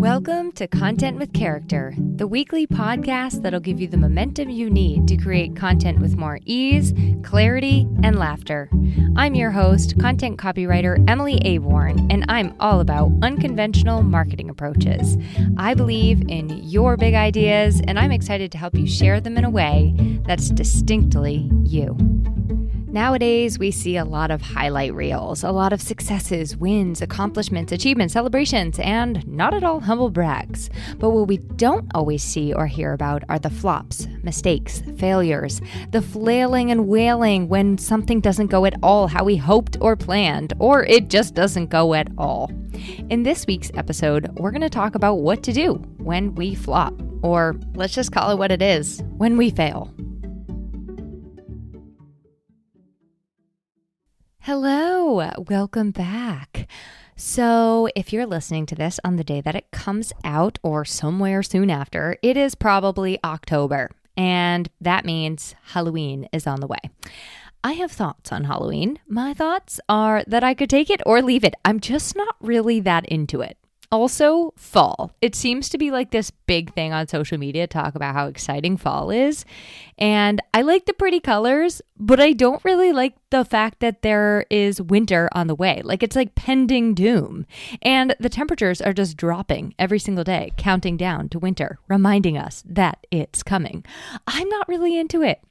Welcome to Content with Character, the weekly podcast that'll give you the momentum you need to create content with more ease, clarity, and laughter. I'm your host, content copywriter Emily Aborn, and I'm all about unconventional marketing approaches. I believe in your big ideas, and I'm excited to help you share them in a way that's distinctly you. Nowadays, we see a lot of highlight reels, a lot of successes, wins, accomplishments, achievements, celebrations, and not at all humble brags. But what we don't always see or hear about are the flops, mistakes, failures, the flailing and wailing when something doesn't go at all how we hoped or planned, or it just doesn't go at all. In this week's episode, we're going to talk about what to do when we flop, or let's just call it what it is, when we fail. Hello, welcome back. So if you're listening to this on the day that it comes out or somewhere soon after, it is probably October, and that means Halloween is on the way. I have thoughts on Halloween. My thoughts are that I could take it or leave it. I'm just not really that into it. Also, fall. It seems to be like this big thing on social media, talk about how exciting fall is. And I like the pretty colors, but I don't really like the fact that there is winter on the way. Like it's like pending doom. And the temperatures are just dropping every single day, counting down to winter, reminding us that it's coming. I'm not really into it.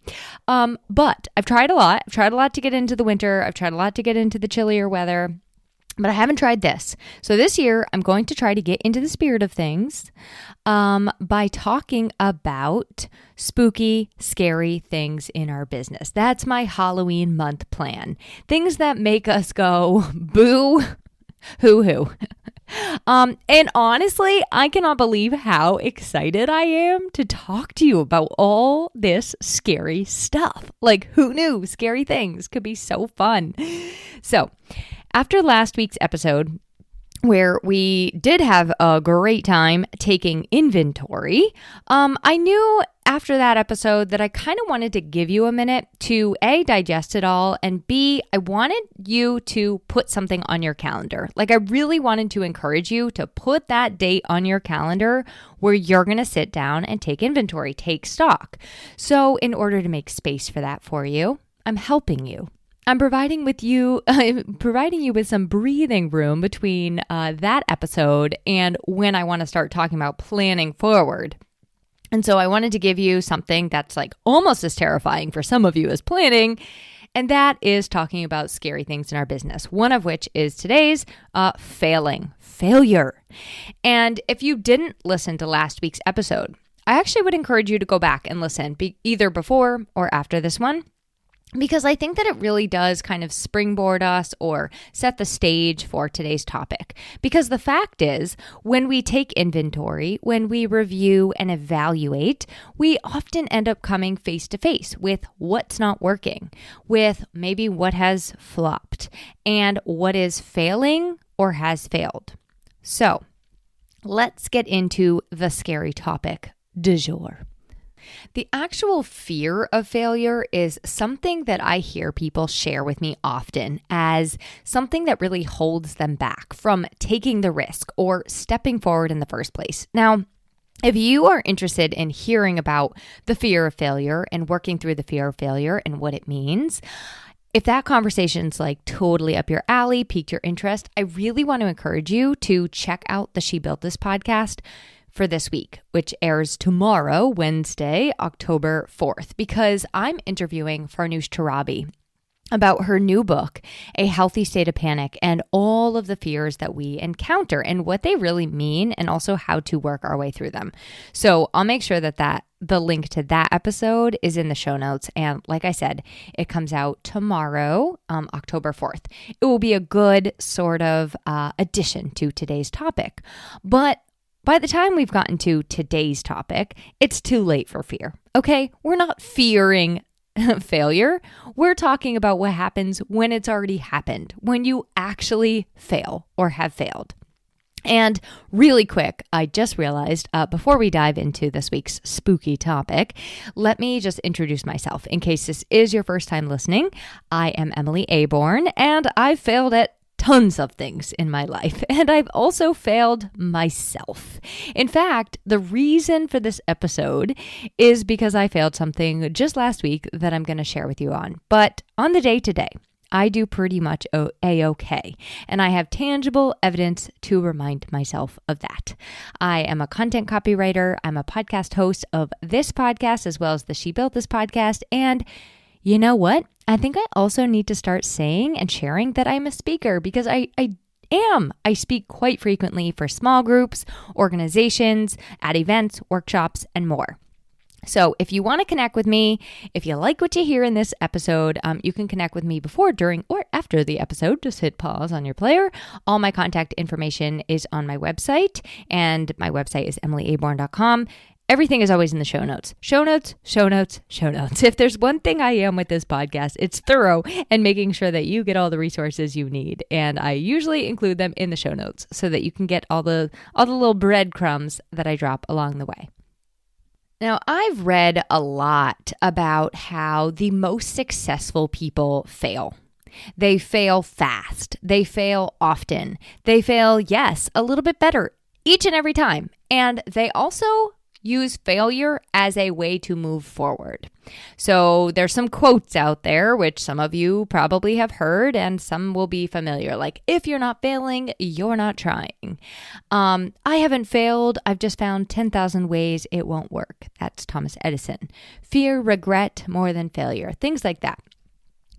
But I've tried a lot. I've tried a lot to get into the winter. I've tried a lot to get into the chillier weather. But I haven't tried this. So this year, I'm going to try to get into the spirit of things by talking about spooky, scary things in our business. That's my Halloween month plan. Things that make us go, boo, hoo-hoo. And honestly, I cannot believe how excited I am to talk to you about all this scary stuff. Like, who knew scary things could be so fun? So, after last week's episode, where we did have a great time taking inventory, I knew after that episode that I kind of wanted to give you a minute to A, digest it all, and B, I wanted you to put something on your calendar. Like I really wanted to encourage you to put that date on your calendar where you're going to sit down and take inventory, take stock. So in order to make space for that for you, I'm helping you. I'm providing you with some breathing room between that episode and when I want to start talking about planning forward. And so I wanted to give you something that's like almost as terrifying for some of you as planning, and that is talking about scary things in our business, one of which is today's failure. And if you didn't listen to last week's episode, I actually would encourage you to go back and listen either before or after this one, because I think that it really does kind of springboard us or set the stage for today's topic. Because the fact is, when we take inventory, when we review and evaluate, we often end up coming face to face with what's not working, with maybe what has flopped, and what is failing or has failed. So let's get into the scary topic du jour. The actual fear of failure is something that I hear people share with me often as something that really holds them back from taking the risk or stepping forward in the first place. Now, if you are interested in hearing about the fear of failure and working through the fear of failure and what it means, if that conversation's like totally up your alley, piqued your interest, I really want to encourage you to check out the She Built This podcast for this week, which airs tomorrow, Wednesday, October 4th, because I'm interviewing Farnoosh Torabi about her new book, A Healthy State of Panic, and all of the fears that we encounter and what they really mean, and also how to work our way through them. So I'll make sure that the link to that episode is in the show notes. And like I said, it comes out tomorrow, October 4th. It will be a good sort of addition to today's topic. But by the time we've gotten to today's topic, it's too late for fear. Okay? We're not fearing failure. We're talking about what happens when it's already happened, when you actually fail or have failed. And really quick, I just realized before we dive into this week's spooky topic, let me just introduce myself. In case this is your first time listening, I am Emily Aborn, and I've failed at tons of things in my life, and I've also failed myself. In fact, the reason for this episode is because I failed something just last week that I'm going to share with you on. But on the day today, I do pretty much A-okay, and I have tangible evidence to remind myself of that. I am a content copywriter. I'm a podcast host of this podcast as well as the She Built This podcast, and you know what? I think I also need to start saying and sharing that I'm a speaker because I am. I speak quite frequently for small groups, organizations, at events, workshops, and more. So if you want to connect with me, if you like what you hear in this episode, you can connect with me before, during, or after the episode. Just hit pause on your player. All my contact information is on my website, and my website is emilyaborn.com. Everything is always in the show notes. Show notes, show notes, show notes. If there's one thing I am with this podcast, it's thorough and making sure that you get all the resources you need. And I usually include them in the show notes so that you can get all the little breadcrumbs that I drop along the way. Now, I've read a lot about how the most successful people fail. They fail fast. They fail often. They fail, yes, a little bit better each and every time. And they also use failure as a way to move forward. So there's some quotes out there, which some of you probably have heard and some will be familiar. Like, if you're not failing, you're not trying. I haven't failed. I've just found 10,000 ways it won't work. That's Thomas Edison. Fear, regret more than failure. Things like that.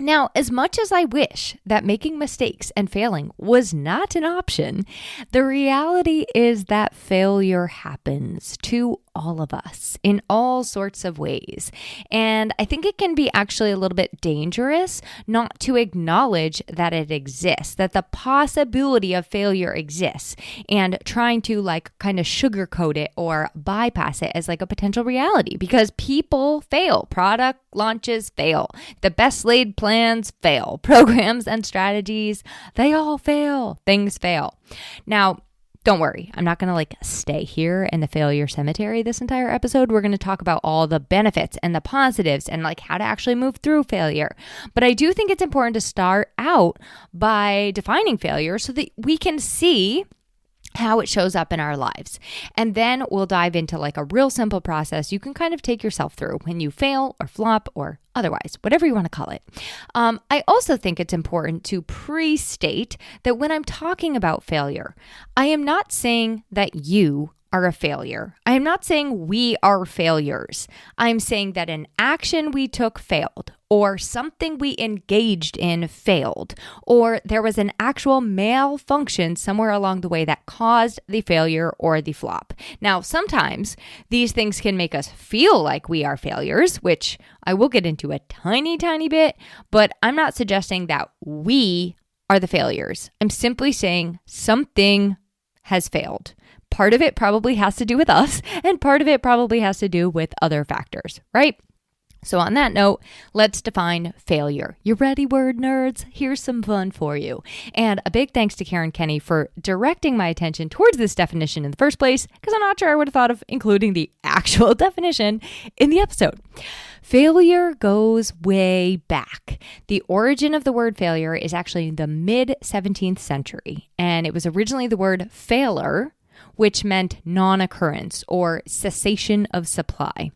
Now, as much as I wish that making mistakes and failing was not an option, the reality is that failure happens to all of us in all sorts of ways. And I think it can be actually a little bit dangerous not to acknowledge that it exists, that the possibility of failure exists, and trying to kind of sugarcoat it or bypass it as a potential reality, because people fail. Product launches fail. The best laid plans fail. Programs and strategies, they all fail. Things fail. Now, don't worry, I'm not going to stay here in the failure cemetery this entire episode. We're going to talk about all the benefits and the positives and how to actually move through failure. But I do think it's important to start out by defining failure so that we can see how it shows up in our lives. And then we'll dive into a real simple process you can kind of take yourself through when you fail or flop or otherwise, whatever you want to call it. I also think it's important to pre-state that when I'm talking about failure, I am not saying that you are a failure. I am not saying we are failures. I'm saying that an action we took failed, or something we engaged in failed, or there was an actual malfunction somewhere along the way that caused the failure or the flop. Now, sometimes these things can make us feel like we are failures, which I will get into a tiny, tiny bit, but I'm not suggesting that we are the failures. I'm simply saying something has failed. Part of it probably has to do with us, and part of it probably has to do with other factors, right? So on that note, let's define failure. You ready, word nerds? Here's some fun for you. And a big thanks to Karen Kenny for directing my attention towards this definition in the first place, because I'm not sure I would have thought of including the actual definition in the episode. Failure goes way back. The origin of the word failure is actually the mid-17th century, and it was originally the word failure, which meant non-occurrence or cessation of supply.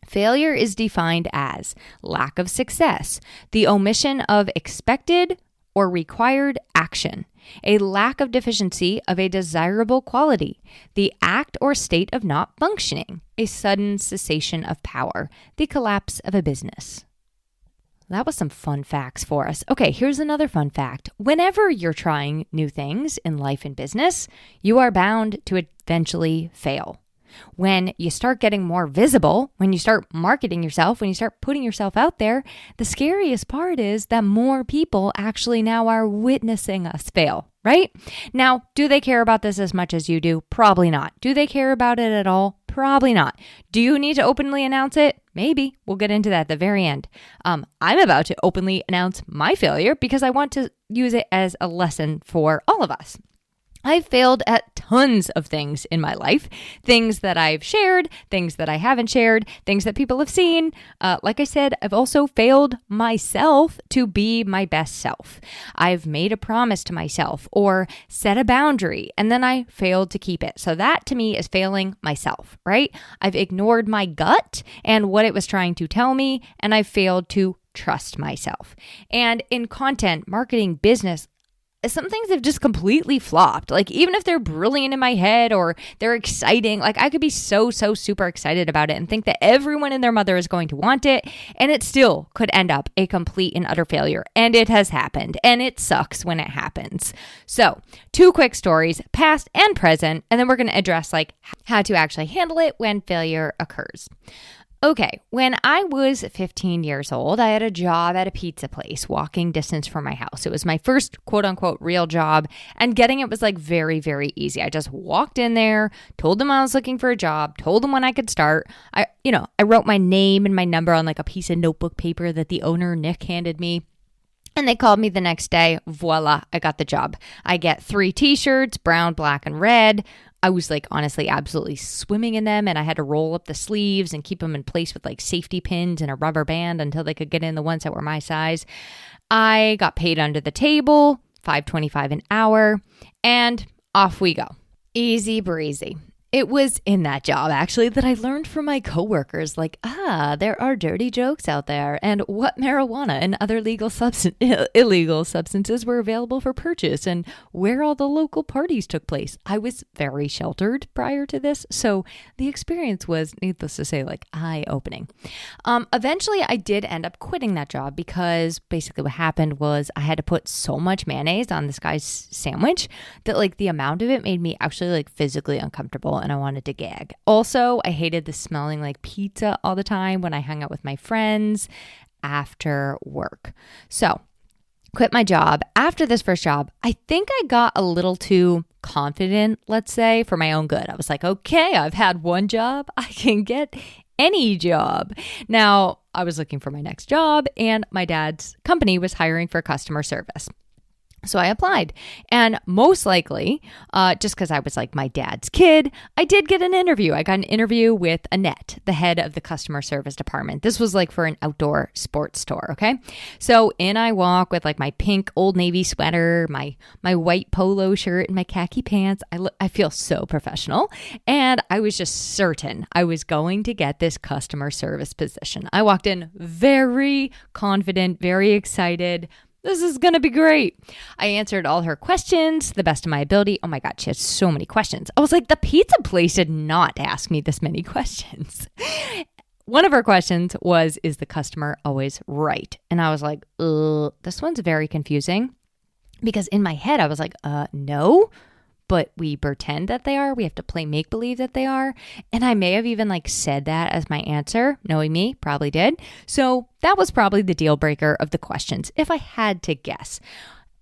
Failure is defined as lack of success, the omission of expected or required action, a lack of deficiency of a desirable quality, the act or state of not functioning, a sudden cessation of power, the collapse of a business. That was some fun facts for us. Okay, here's another fun fact. Whenever you're trying new things in life and business, you are bound to eventually fail. When you start getting more visible, when you start marketing yourself, when you start putting yourself out there, the scariest part is that more people actually now are witnessing us fail, right? Now, do they care about this as much as you do? Probably not. Do they care about it at all? Probably not. Do you need to openly announce it? Maybe. We'll get into that at the very end. I'm about to openly announce my failure because I want to use it as a lesson for all of us. I failed at tons of things in my life, things that I've shared, things that I haven't shared, things that people have seen. Like I said, I've also failed myself to be my best self. I've made a promise to myself or set a boundary, and then I failed to keep it. So that to me is failing myself, right? I've ignored my gut and what it was trying to tell me, and I've failed to trust myself. And in content, marketing, business, some things have just completely flopped. Like, even if they're brilliant in my head or they're exciting, like I could be so super excited about it and think that everyone and their mother is going to want it, and it still could end up a complete and utter failure. And it has happened, and it sucks when it happens. So 2 quick stories, past and present, and then we're going to address like how to actually handle it when failure occurs. Okay, when I was 15 years old, I had a job at a pizza place, walking distance from my house. It was my first quote unquote real job, and getting it was like very easy. I just walked in there, told them I was looking for a job, told them when I could start. I wrote my name and my number on like a piece of notebook paper that the owner, Nick, handed me. And they called me the next day. Voila, I got the job. I get 3 t-shirts, brown, black, and red. I was like honestly absolutely swimming in them, and I had to roll up the sleeves and keep them in place with like safety pins and a rubber band until they could get in the ones that were my size. I got paid under the table, $5.25 an hour, and off we go. Easy breezy. It was in that job, actually, that I learned from my coworkers, like, there are dirty jokes out there, and what marijuana and other illegal substances were available for purchase, and where all the local parties took place. I was very sheltered prior to this, so the experience was, needless to say, like, eye-opening. Eventually, I did end up quitting that job because basically what happened was I had to put so much mayonnaise on this guy's sandwich that, like, the amount of it made me actually, like, physically uncomfortable, and I wanted to gag. Also, I hated the smelling like pizza all the time when I hung out with my friends after work. So, quit my job. After this first job, I think I got a little too confident, let's say, for my own good. I was like, okay, I've had one job. I can get any job. Now, I was looking for my next job, and my dad's company was hiring for customer service. So I applied, and most likely, just because I was like my dad's kid, I did get an interview. I got an interview with Annette, the head of the customer service department. This was like for an outdoor sports store, okay? So in I walk with like my pink Old Navy sweater, my white polo shirt, and my khaki pants. I feel so professional, and I was just certain I was going to get this customer service position. I walked in very confident, very excited. This is going to be great. I answered all her questions to the best of my ability. Oh my God, she had so many questions. I was like, the pizza place did not ask me this many questions. One of her questions was, is the customer always right? And I was like, this one's very confusing, because in my head, I was like, no, but we pretend that they are. We have to play make-believe that they are. And I may have even like said that as my answer. Knowing me, probably did. So that was probably the deal breaker of the questions, if I had to guess.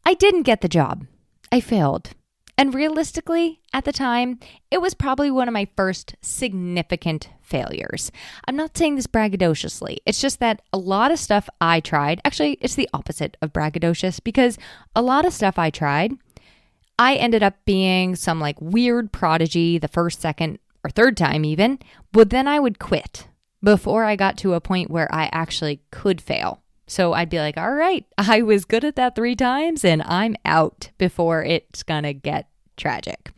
I didn't get the job. I failed. And realistically, at the time, it was probably one of my first significant failures. I'm not saying this braggadociously. It's just that a lot of stuff I tried, actually, it's the opposite of braggadocious, because a lot of stuff I tried, I ended up being some like weird prodigy the first, second, or third time even, but then I would quit before I got to a point where I actually could fail. So I'd be like, all right, I was good at that 3 times and I'm out before it's gonna get tragic.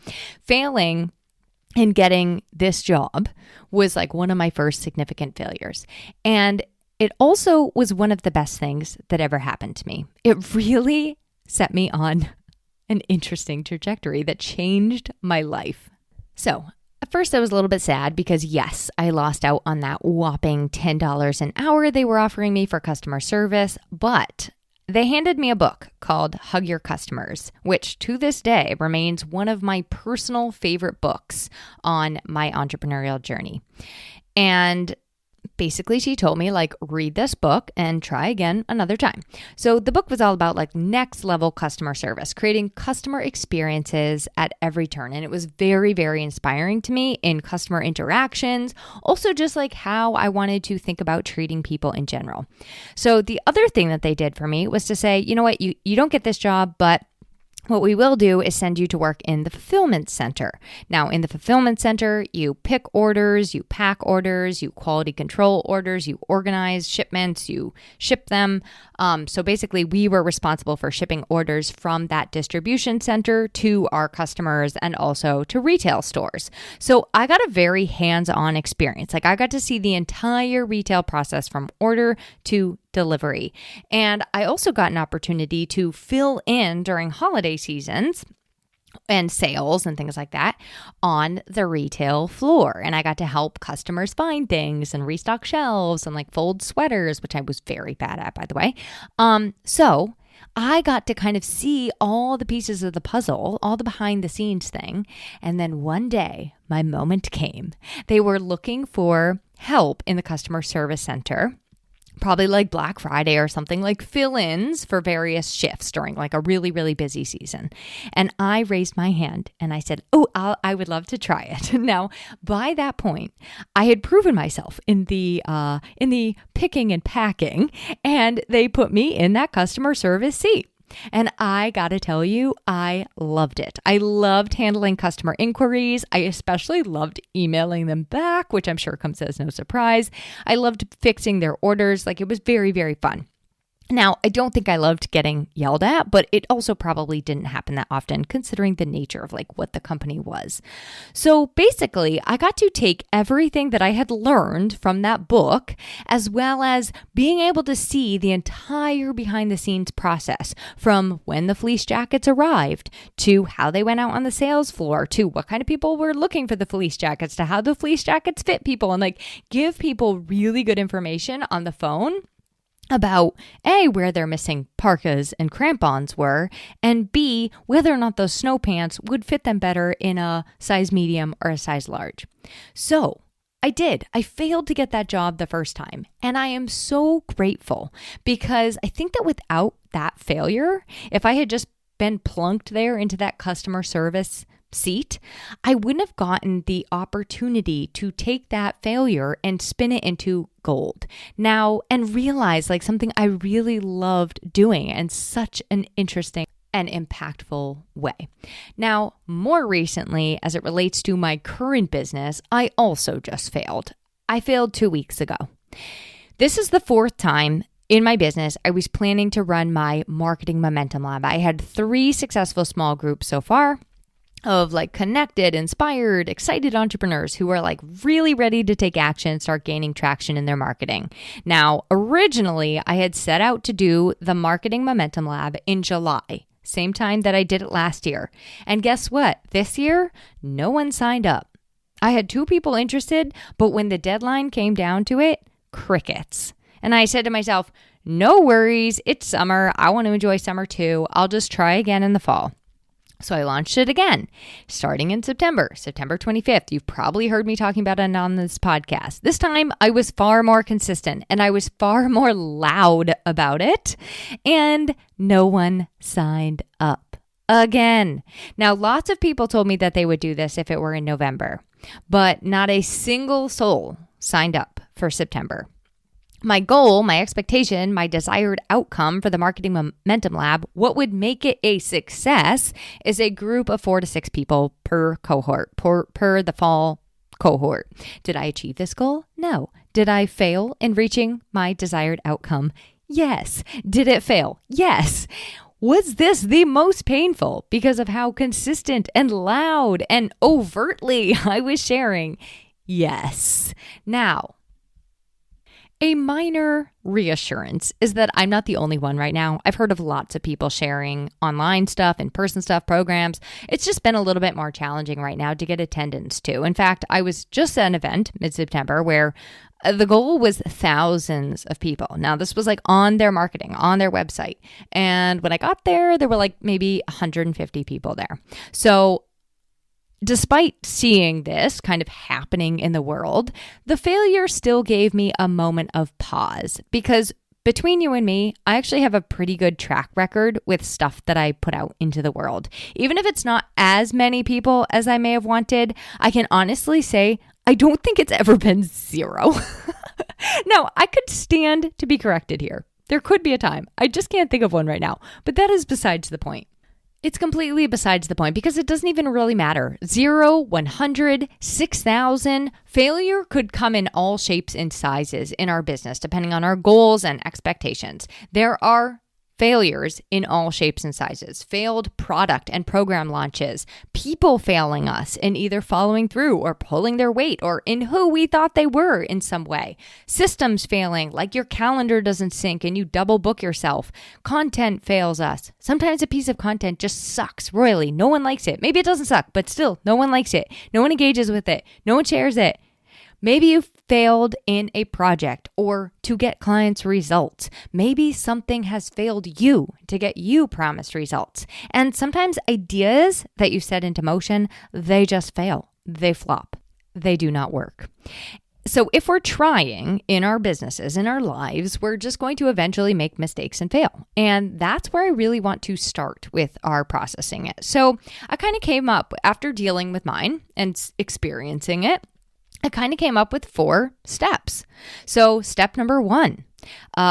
Failing in getting this job was like one of my first significant failures. And it also was one of the best things that ever happened to me. It really set me on an interesting trajectory that changed my life. So at first I was a little bit sad because yes, I lost out on that whopping $10 an hour they were offering me for customer service, but they handed me a book called Hug Your Customers, which to this day remains one of my personal favorite books on my entrepreneurial journey. And basically, she told me, like, read this book and try again another time. So the book was all about like next level customer service, creating customer experiences at every turn. And it was very inspiring to me in customer interactions. Also just like how I wanted to think about treating people in general. So the other thing that they did for me was to say, you know what, you don't get this job, but What we will do is send you to work in the fulfillment center. Now, in the fulfillment center, you pick orders, you pack orders, you quality control orders, you organize shipments, you ship them. So basically, we were responsible for shipping orders from that distribution center to our customers and also to retail stores. So I got a very hands-on experience. Like I got to see the entire retail process from order to delivery. And I also got an opportunity to fill in during holiday seasons and sales and things like that on the retail floor. And I got to help customers find things and restock shelves and like fold sweaters, which I was very bad at, by the way. So I got to kind of see all the pieces of the puzzle, all the behind the scenes thing. And then one day, my moment came. They were looking for help in the customer service center, probably like Black Friday or something, like fill-ins for various shifts during like a really, really busy season. And I raised my hand and I said, I would love to try it. Now, by that point, I had proven myself in the picking and packing, and they put me in that customer service seat. And I got to tell you, I loved it. I loved handling customer inquiries. I especially loved emailing them back, which I'm sure comes as no surprise. I loved fixing their orders. Like it was very, very fun. Now, I don't think I loved getting yelled at, but it also probably didn't happen that often considering the nature of like what the company was. So basically, I got to take everything that I had learned from that book, as well as being able to see the entire behind the scenes process from when the fleece jackets arrived to how they went out on the sales floor to what kind of people were looking for the fleece jackets to how the fleece jackets fit people, and like give people really good information on the phone about A, where their missing parkas and crampons were, and B, whether or not those snow pants would fit them better in a size medium or a size large. So I did. I failed to get that job the first time, and I am so grateful because I think that without that failure, if I had just been plunked there into that customer service seat, I wouldn't have gotten the opportunity to take that failure and spin it into gold now and realize like something I really loved doing in such an interesting and impactful way. Now, more recently, as it relates to my current business, I also just failed. I failed 2 weeks ago. This is the fourth time in my business I was planning to run my marketing momentum lab. I had 3 successful small groups so far of like connected, inspired, excited entrepreneurs who are like really ready to take action and start gaining traction in their marketing. Now, originally, I had set out to do the Marketing Momentum Lab in July, same time that I did it last year. And guess what? This year, no one signed up. I had 2 people interested, but when the deadline came down to it, crickets. And I said to myself, no worries, it's summer. I want to enjoy summer too. I'll just try again in the fall. So I launched it again, starting in September 25th. You've probably heard me talking about it on this podcast. This time I was far more consistent and I was far more loud about it, and no one signed up again. Now, lots of people told me that they would do this if it were in November, but not a single soul signed up for September. My goal, my expectation, my desired outcome for the Marketing Momentum Lab, what would make it a success is a group of 4 to 6 people per cohort, per the fall cohort. Did I achieve this goal? No. Did I fail in reaching my desired outcome? Yes. Did it fail? Yes. Was this the most painful because of how consistent and loud and overtly I was sharing? Yes. Now, a minor reassurance is that I'm not the only one right now. I've heard of lots of people sharing online stuff, in-person stuff, programs. It's just been a little bit more challenging right now to get attendance to. In fact, I was just at an event mid-September where the goal was thousands of people. Now, this was like on their marketing, on their website. And when I got there were like maybe 150 people there. So despite seeing this kind of happening in the world, the failure still gave me a moment of pause because between you and me, I actually have a pretty good track record with stuff that I put out into the world. Even if it's not as many people as I may have wanted, I can honestly say I don't think it's ever been 0. Now, I could stand to be corrected here. There could be a time. I just can't think of one right now, but that is besides the point. It's completely besides the point because it doesn't even really matter. 0, 100, 6,000. Failure could come in all shapes and sizes in our business, depending on our goals and expectations. There are failures in all shapes and sizes, failed product and program launches, people failing us in either following through or pulling their weight or in who we thought they were in some way, systems failing, like your calendar doesn't sync and you double book yourself, content fails us. Sometimes a piece of content just sucks royally. No one likes it. Maybe it doesn't suck, but still, no one likes it. No one engages with it. No one shares it. Maybe you failed in a project or to get clients results. Maybe something has failed you to get you promised results. And sometimes ideas that you set into motion, they just fail. They flop. They do not work. So if we're trying in our businesses, in our lives, we're just going to eventually make mistakes and fail. And that's where I really want to start with our processing it. So I kind of came up after dealing with mine and experiencing it. I kind of came up with 4 steps. So step number 1,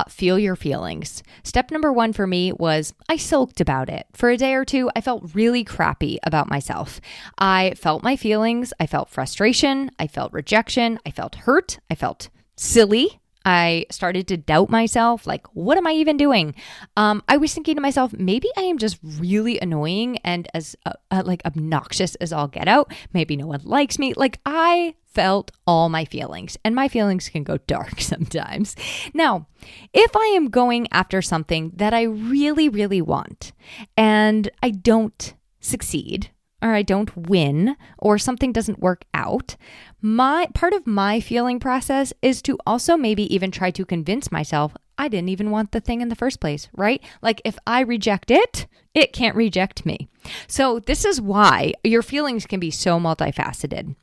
feel your feelings. Step number 1 for me was I sulked about it. For a day or two, I felt really crappy about myself. I felt my feelings. I felt frustration. I felt rejection. I felt hurt. I felt silly. I started to doubt myself, like, what am I even doing? I was thinking to myself, maybe I am just really annoying and as like obnoxious as all get out. Maybe no one likes me. Like I felt all my feelings, and my feelings can go dark sometimes. Now, if I am going after something that I really, really want and I don't succeed, or I don't win, or something doesn't work out, my part of my feeling process is to also maybe even try to convince myself I didn't even want the thing in the first place, right? Like if I reject it, it can't reject me. So this is why your feelings can be so multifaceted.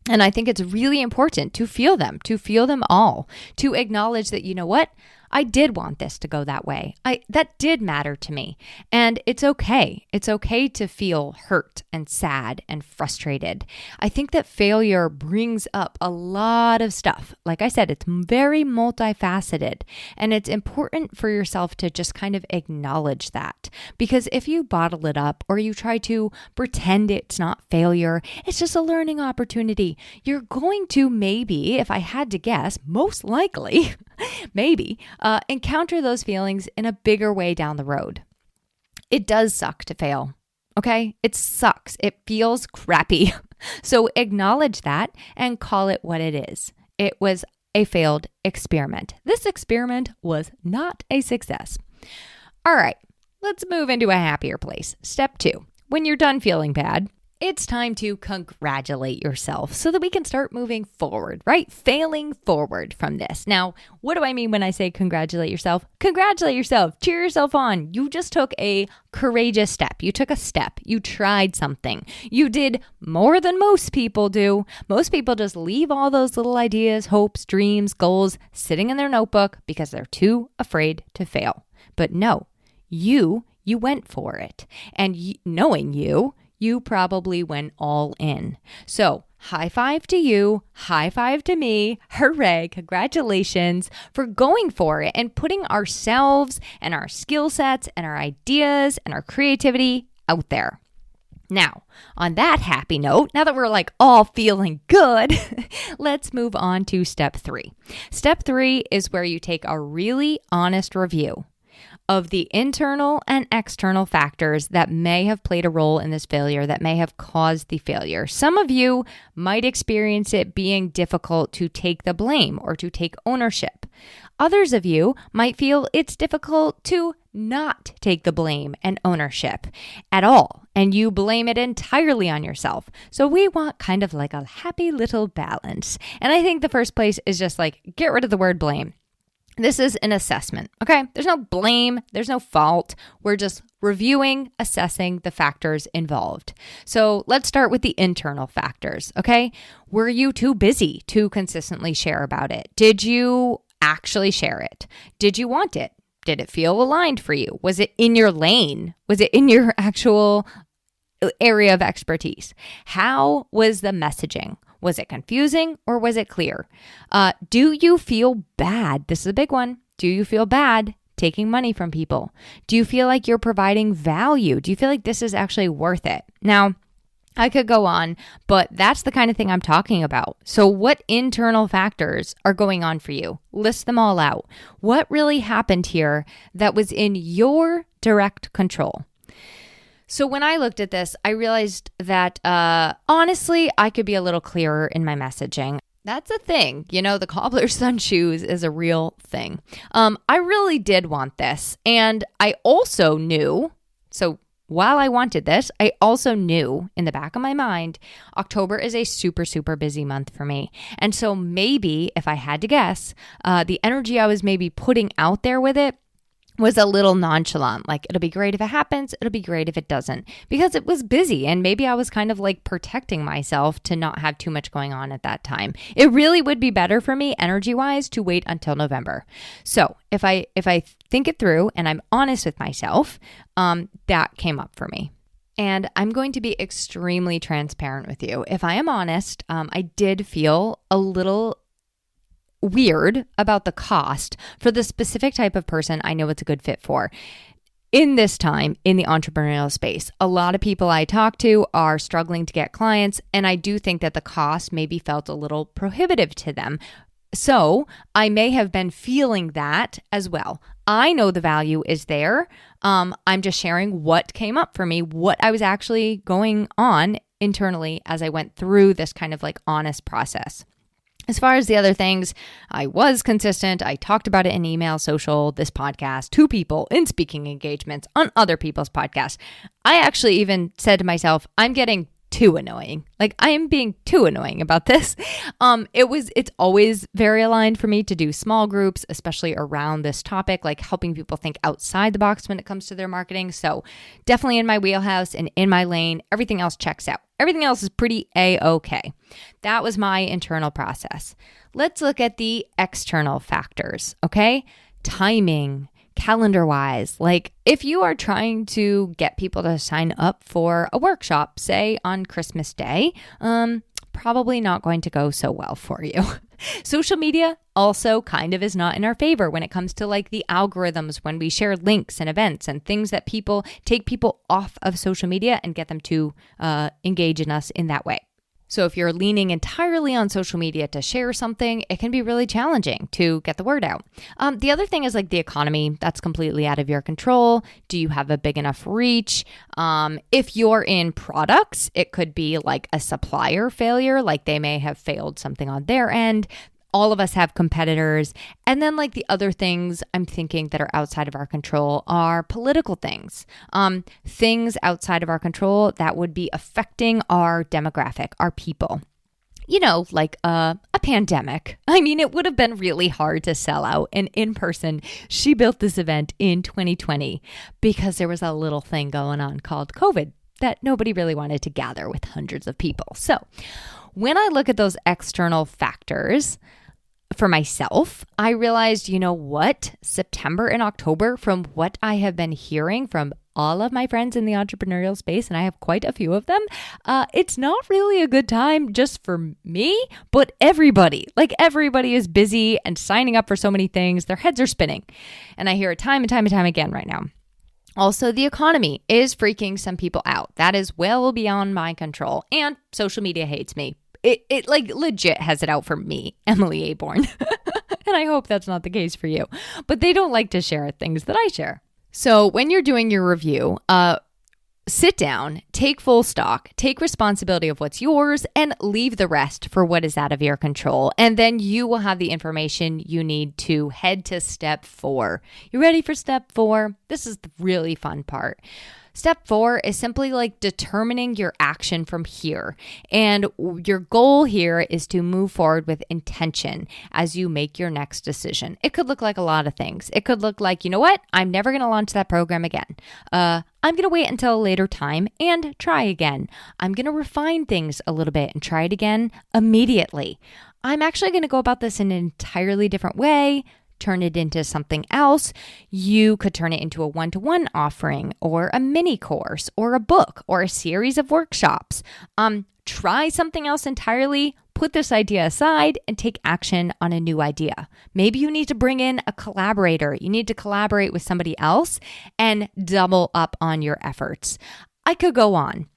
And I think it's really important to feel them all, to acknowledge that, you know what? I did want this to go that way. That did matter to me. And it's okay. It's okay to feel hurt and sad and frustrated. I think that failure brings up a lot of stuff. Like I said, it's very multifaceted. And it's important for yourself to just kind of acknowledge that. Because if you bottle it up or you try to pretend it's not failure, it's just a learning opportunity. You're going to maybe, if I had to guess, most likely, maybe, encounter those feelings in a bigger way down the road. It does suck to fail, okay? It sucks. It feels crappy. So acknowledge that and call it what it is. It was a failed experiment. This experiment was not a success. All right, let's move into a happier place. Step 2, when you're done feeling bad, it's time to congratulate yourself so that we can start moving forward, right? Failing forward from this. Now, what do I mean when I say congratulate yourself? Congratulate yourself. Cheer yourself on. You just took a courageous step. You took a step. You tried something. You did more than most people do. Most people just leave all those little ideas, hopes, dreams, goals sitting in their notebook because they're too afraid to fail. But no, you went for it. And knowing you probably went all in. So high five to you, high five to me, hooray, congratulations for going for it and putting ourselves and our skill sets and our ideas and our creativity out there. Now, on that happy note, now that we're like all feeling good, let's move on to step 3. Step 3 is where you take a really honest review of the internal and external factors that may have played a role in this failure, that may have caused the failure. Some of you might experience it being difficult to take the blame or to take ownership. Others of you might feel it's difficult to not take the blame and ownership at all, and you blame it entirely on yourself. So we want kind of like a happy little balance. And I think the first place is just like, get rid of the word blame. This is an assessment, okay? There's no blame, there's no fault. We're just reviewing, assessing the factors involved. So let's start with the internal factors, okay? Were you too busy to consistently share about it? Did you actually share it? Did you want it? Did it feel aligned for you? Was it in your lane? Was it in your actual area of expertise? How was the messaging? Was it confusing or was it clear? Do you feel bad? This is a big one. Do you feel bad taking money from people? Do you feel like you're providing value? Do you feel like this is actually worth it? Now, I could go on, but that's the kind of thing I'm talking about. So what internal factors are going on for you? List them all out. What really happened here that was in your direct control? So when I looked at this, I realized that honestly, I could be a little clearer in my messaging. That's a thing. The cobbler's son shoes is a real thing. I really did want this. And I also knew, so while I wanted this, I also knew in the back of my mind, October is a super, super busy month for me. And so maybe, if I had to guess, the energy I was maybe putting out there with it was a little nonchalant. Like, it'll be great if it happens. It'll be great if it doesn't. Because it was busy and maybe I was kind of like protecting myself to not have too much going on at that time. It really would be better for me energy-wise to wait until November. So if I think it through and I'm honest with myself, that came up for me. And I'm going to be extremely transparent with you. If I am honest, I did feel a little weird about the cost for the specific type of person I know it's a good fit for. In this time in the entrepreneurial space, a lot of people I talk to are struggling to get clients, and I do think that the cost maybe felt a little prohibitive to them. So I may have been feeling that as well. I know the value is there. I'm just sharing what came up for me, what I was actually going on internally as I went through this kind of like honest process. As far as the other things, I was consistent. I talked about it in email, social, this podcast, to people, in speaking engagements, on other people's podcasts. I actually even said to myself, I'm getting too annoying. Like, I am being too annoying about this. It's always very aligned for me to do small groups, especially around this topic, like helping people think outside the box when it comes to their marketing. So definitely in my wheelhouse and in my lane. Everything else checks out. Everything else is pretty A-okay. That was my internal process. Let's look at the external factors, okay? Timing, calendar-wise. Like, if you are trying to get people to sign up for a workshop, say on Christmas Day, probably not going to go so well for you. Social media also kind of is not in our favor when it comes to like the algorithms when we share links and events and things that people take people off of social media and get them to engage in us in that way. So if you're leaning entirely on social media to share something, it can be really challenging to get the word out. The other thing is like the economy. That's completely out of your control. Do you have a big enough reach? If you're in products, it could be like a supplier failure, like they may have failed something on their end. All of us have competitors. And then like the other things I'm thinking that are outside of our control are political things. Things outside of our control that would be affecting our demographic, our people. Like a pandemic. I mean, it would have been really hard to sell out an in-person. She built this event in 2020 because there was a little thing going on called COVID that nobody really wanted to gather with hundreds of people. So when I look at those external factors for myself, I realized, September and October, from what I have been hearing from all of my friends in the entrepreneurial space, and I have quite a few of them, it's not really a good time just for me, but everybody. Like, everybody is busy and signing up for so many things. Their heads are spinning. And I hear it time and time and time again right now. Also, the economy is freaking some people out. That is well beyond my control. And social media hates me. It like legit has it out for me, Emily Aborn. And I hope that's not the case for you. But they don't like to share things that I share. So when you're doing your review, sit down, take full stock, take responsibility of what's yours, and leave the rest for what is out of your control. And then you will have the information you need to head to step 4. You ready for step 4? This is the really fun part. Step 4 is simply like determining your action from here. And your goal here is to move forward with intention as you make your next decision. It could look like a lot of things. It could look like, you know what? I'm never going to launch that program again. I'm going to wait until a later time and try again. I'm going to refine things a little bit and try it again immediately. I'm actually going to go about this in an entirely different way. Turn it into something else. You could turn it into a one-to-one offering or a mini course or a book or a series of workshops. try something else entirely, put this idea aside, and take action on a new idea. Maybe you need to bring in a collaborator. You need to collaborate with somebody else and double up on your efforts. I could go on,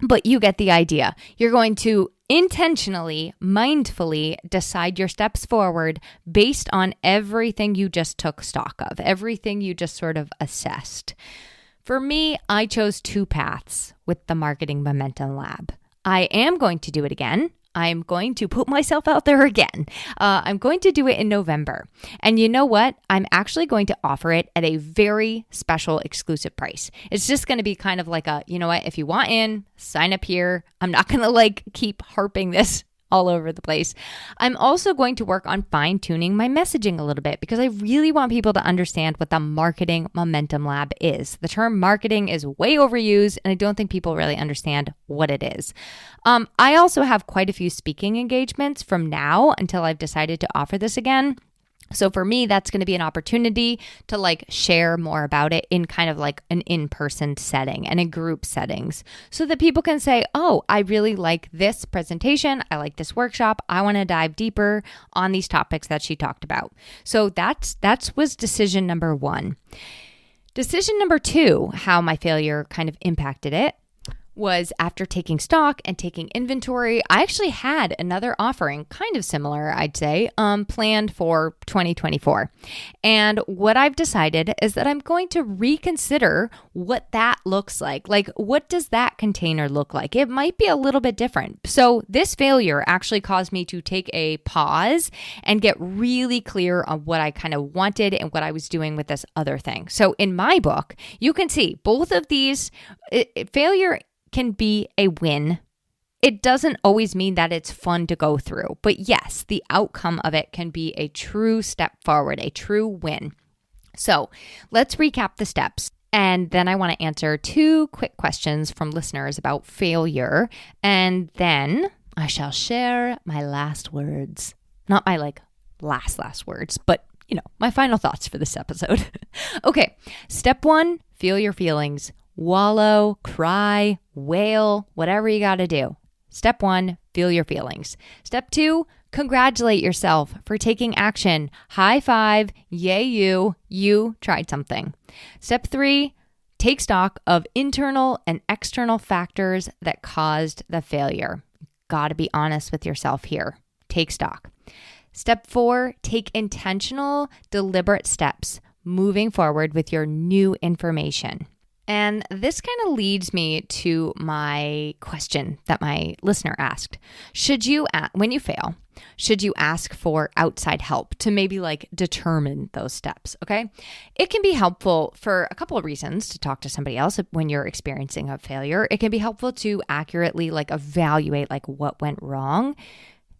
but you get the idea. You're going to intentionally, mindfully decide your steps forward based on everything you just took stock of, everything you just sort of assessed. For me, I chose 2 paths with the Marketing Momentum Lab. I am going to do it again. I'm going to put myself out there again. I'm going to do it in November. And you know what? I'm actually going to offer it at a very special exclusive price. It's just going to be kind of like a, you know what? If you want in, sign up here. I'm not going to keep harping this all over the place. I'm also going to work on fine-tuning my messaging a little bit because I really want people to understand what the Marketing Momentum Lab is. The term marketing is way overused, and I don't think people really understand what it is. I also have quite a few speaking engagements from now until I've decided to offer this again. So for me, that's going to be an opportunity to share more about it in kind of like an in-person setting and in group settings so that people can say, oh, I really like this presentation. I like this workshop. I want to dive deeper on these topics that she talked about. So that was decision number 1. Decision number 2, how my failure kind of impacted it, was after taking stock and taking inventory. I actually had another offering, kind of similar, I'd say, planned for 2024. And what I've decided is that I'm going to reconsider what that looks like. What does that container look like? It might be a little bit different. So this failure actually caused me to take a pause and get really clear on what I kind of wanted and what I was doing with this other thing. So in my book, you can see both of these, failure can be a win. It doesn't always mean that it's fun to go through, but yes, the outcome of it can be a true step forward, a true win. So let's recap the steps. And then I want to answer 2 quick questions from listeners about failure. And then I shall share my last words. Not my last words, but my final thoughts for this episode. Okay. Step 1, feel your feelings. Wallow, cry, wail, whatever you got to do. Step 1, feel your feelings. Step 2, congratulate yourself for taking action. High five, yay you tried something. Step 3, take stock of internal and external factors that caused the failure. Got to be honest with yourself here. Take stock. Step 4, take intentional, deliberate steps moving forward with your new information. And this kind of leads me to my question that my listener asked. When you fail, should you ask for outside help to maybe determine those steps? Okay. It can be helpful for a couple of reasons to talk to somebody else when you're experiencing a failure. It can be helpful to accurately evaluate what went wrong.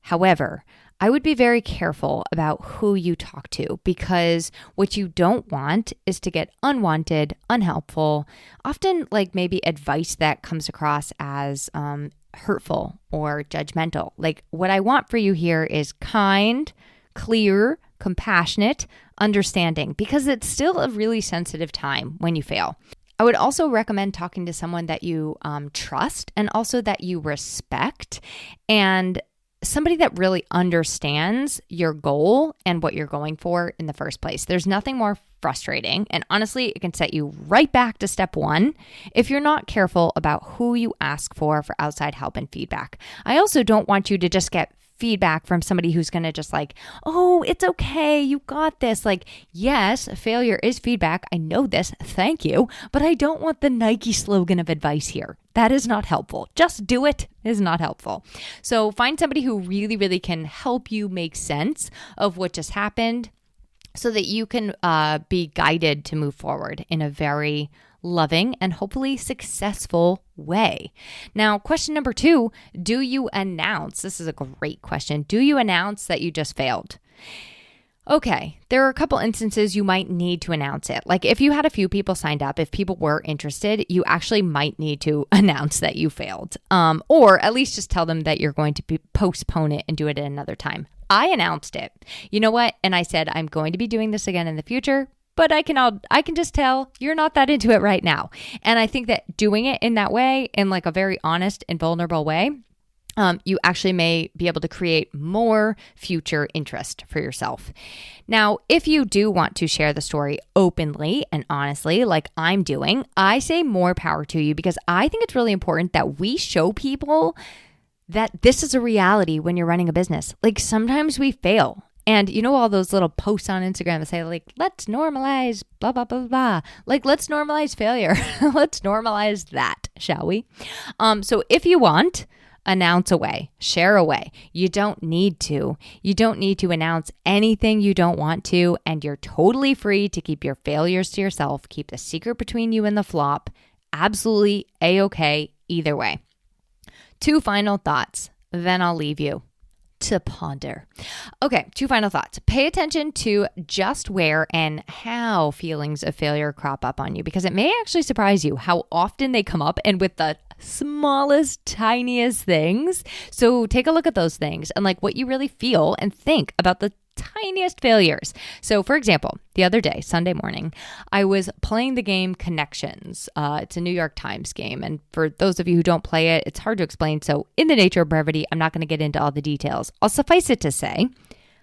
However, I would be very careful about who you talk to because what you don't want is to get unwanted, unhelpful, often maybe advice that comes across as hurtful or judgmental. What I want for you here is kind, clear, compassionate, understanding because it's still a really sensitive time when you fail. I would also recommend talking to someone that you trust and also that you respect and somebody that really understands your goal and what you're going for in the first place. There's nothing more frustrating, and honestly, it can set you right back to step 1 if you're not careful about who you ask for outside help and feedback. I also don't want you to just get feedback from somebody who's going to just oh, it's okay, you got this. Yes, failure is feedback. I know this. Thank you. But I don't want the Nike slogan of advice here. That is not helpful. Just do it is not helpful. So find somebody who really, really can help you make sense of what just happened so that you can be guided to move forward in a very loving and hopefully successful way. Now, question number 2, do you announce? This is a great question. Do you announce that you just failed? Okay, there are a couple instances you might need to announce it. If you had a few people signed up, if people were interested, you actually might need to announce that you failed, or at least just tell them that you're going to postpone it and do it at another time. I announced it. You know what? And I said, I'm going to be doing this again in the future, but I can just tell you're not that into it right now. And I think that doing it in that way, in a very honest and vulnerable way, you actually may be able to create more future interest for yourself. Now, if you do want to share the story openly and honestly, like I'm doing, I say more power to you, because I think it's really important that we show people that this is a reality when you're running a business. Like sometimes we fail. And you know, all those little posts on Instagram that say like, let's normalize blah, blah, blah, blah. Like, let's normalize failure. Let's normalize that, shall we? So if you want, announce away, share away. You don't need to. You don't need to announce anything you don't want to. And you're totally free to keep your failures to yourself. Keep the secret between you and the flop. Absolutely A-okay either way. 2 final thoughts, then I'll leave you to ponder. Okay, 2 final thoughts. Pay attention to just where and how feelings of failure crop up on you, because it may actually surprise you how often they come up and with the smallest, tiniest things. So take a look at those things and like what you really feel and think about the tiniest failures. So for example, the other day, Sunday morning, I was playing the game Connections. It's a New York Times game. And for those of you who don't play it, it's hard to explain. So in the nature of brevity, I'm not going to get into all the details. I'll suffice it to say,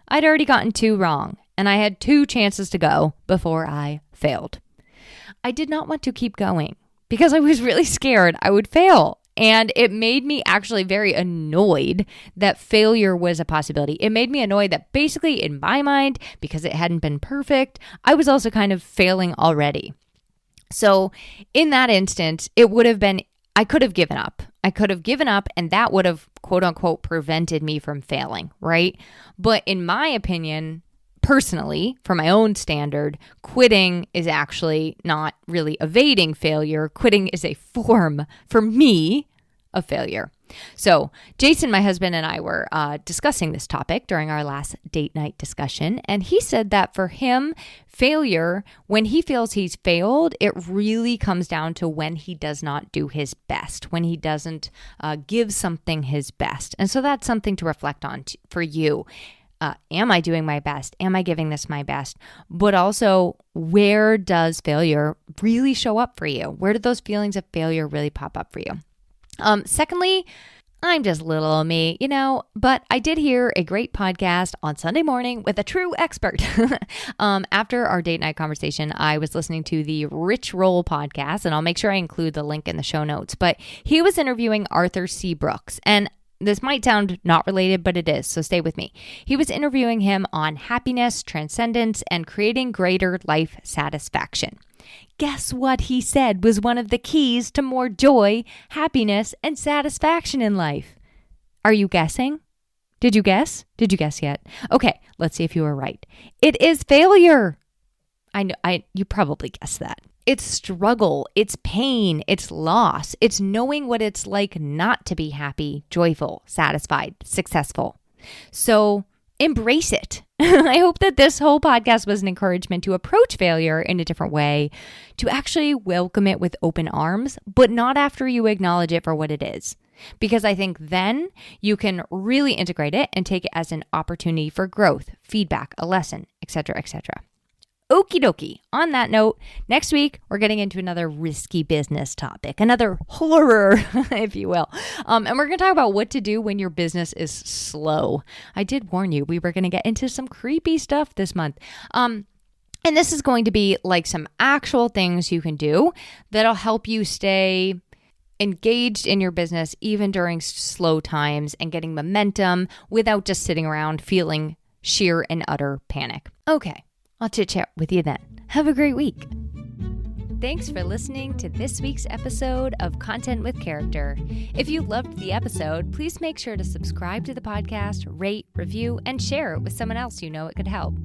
I'd already gotten 2 wrong and I had 2 chances to go before I failed. I did not want to keep going because I was really scared I would fail. And it made me actually very annoyed that failure was a possibility. It made me annoyed that basically in my mind, because it hadn't been perfect, I was also kind of failing already. So in that instance, it would have been, I could have given up. And that would have quote unquote prevented me from failing, right? But in my opinion, personally, for my own standard, quitting is actually not really evading failure. Quitting is a form, for me, of failure. So Jason, my husband, and I were discussing this topic during our last date night discussion. And he said that for him, failure, when he feels he's failed, it really comes down to when he does not do his best, when he doesn't give something his best. And so that's something to reflect on for you. Am I doing my best? Am I giving this my best? But also, where does failure really show up for you? Where do those feelings of failure really pop up for you? Secondly, I'm just little me, but I did hear a great podcast on Sunday morning with a true expert. After our date night conversation, I was listening to the Rich Roll podcast, and I'll make sure I include the link in the show notes. But he was interviewing Arthur C. Brooks, and this might sound not related, but it is, so stay with me. He was interviewing him on happiness, transcendence, and creating greater life satisfaction. Guess what he said was one of the keys to more joy, happiness, and satisfaction in life? Are you guessing? Did you guess? Did you guess yet? Okay, let's see if you were right. It is failure. I know, you probably guessed that. It's struggle, it's pain, it's loss, it's knowing what it's like not to be happy, joyful, satisfied, successful. So embrace it. I hope that this whole podcast was an encouragement to approach failure in a different way, to actually welcome it with open arms, but not after you acknowledge it for what it is. Because I think then you can really integrate it and take it as an opportunity for growth, feedback, a lesson, etc., etc. Okie dokie. On that note, next week, we're getting into another risky business topic, another horror, if you will. And we're going to talk about what to do when your business is slow. I did warn you, we were going to get into some creepy stuff this month. And this is going to be like some actual things you can do that'll help you stay engaged in your business, even during slow times, and getting momentum without just sitting around feeling sheer and utter panic. Okay. I'll chit chat with you then. Have a great week. Thanks for listening to this week's episode of Content with Character. If you loved the episode, please make sure to subscribe to the podcast, rate, review, and share it with someone else you know it could help.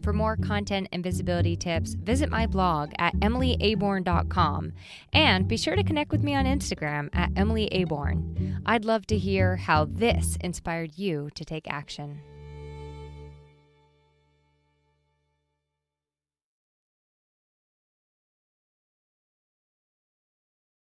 For more content and visibility tips, visit my blog at emilyaborn.com, and be sure to connect with me on Instagram at emilyaborn. I'd love to hear how this inspired you to take action.